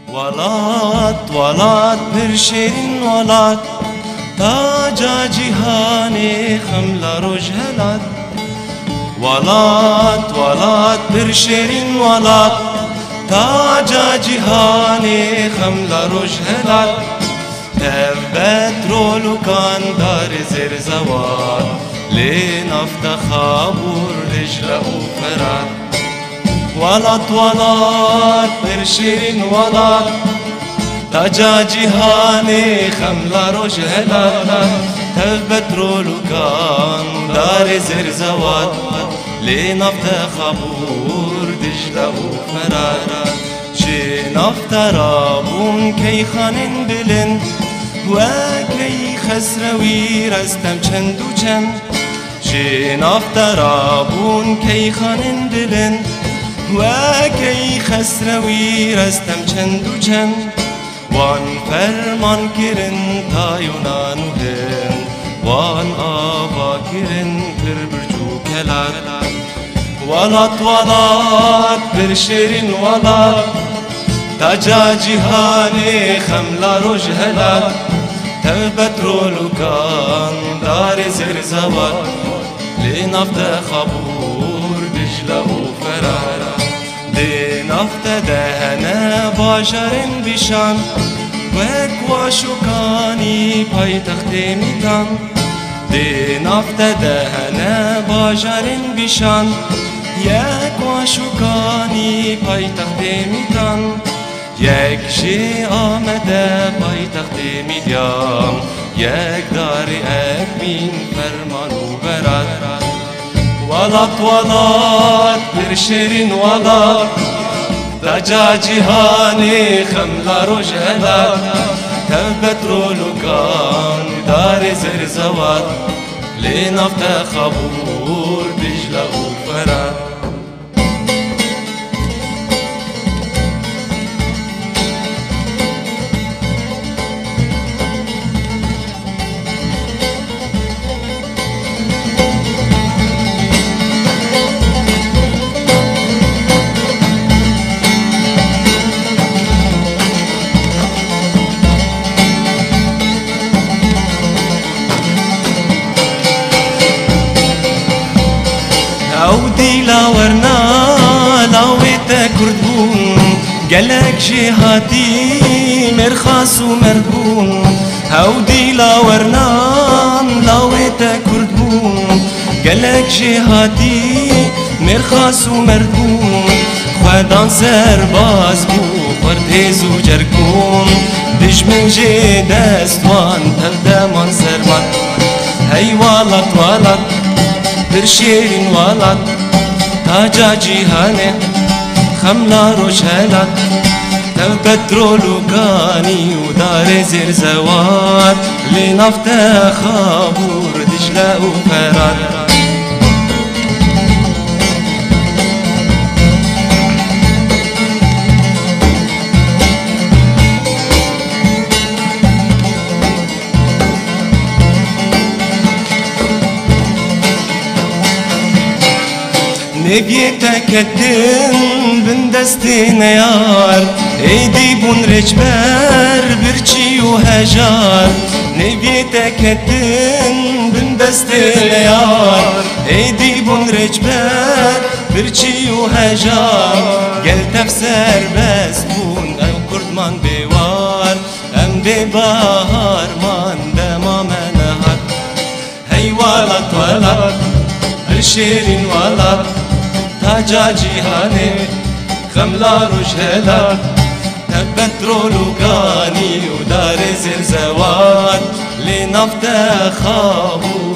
ولات ولات برشين ولات تاجا جهاني خملا رجهلات ولات ولات برشين ولات تاجا جهاني خملا رجهلات بترول كان دار زر زوال لنفت خابور رجل وفرات ولات ولات برشين ولات تاجا جهاني خملا رجهلات بترول كان دار زر زوال لنفت خابور رجل وفرات شي نفترابون كي خانن بلن وكي خسروي رستم چند و چند شي نفترابون كي خانن بلن وكي خسروي رستم چند و چند وان فرمان كرن تا يونان هن وان آبا كرن كربرجو كلار ولات ولات برشين ولات تاجا جهاني خملا رجهلات تبترول كان دار زر زوال لنفت خبور دجلة وفرارا دي نفت دهنا باشرين بشان وكواشو كاني باي تختي ميتان دي نفت دهنا باشرين بشان یک واشوکانی پایتخت میدان یک شی آمده پایتخت میدیام یک داری اکبین فرمان و برد ولات ولات برشرین ولات تاجا جهانی خملا رجهلات تبترول کان دار زر زوال لنفت خبور دجله وفرات عودي لاورنا لاويتا كردبون قالك جهاتي مرخص ومرهون عودي لاورنا لاويتا كردبون قالك جهاتي مرخص ومرهون خدان سرباز بو فرديز وجركون دج من جي دستوان تبدا من سربان هي ولات ولات برشين ولات تاجا جهاني خملا رجهلات تبترول كاني ودار زر زوال لنفت خابور دجلة وفرات نبيتك الدين بندستين يار ايدي بون رجبر برشي وهجار نبيتك الدين بندستين يار ايدي بون رجبر برشي وهجار قلت بسر بس بون او كردمان بوار ام ببهار من دما منهار هي ولات ولات برشين ولات تاجا جهاني خملا رجهلات تبترول كاني ودار زر زوال لنفت خابور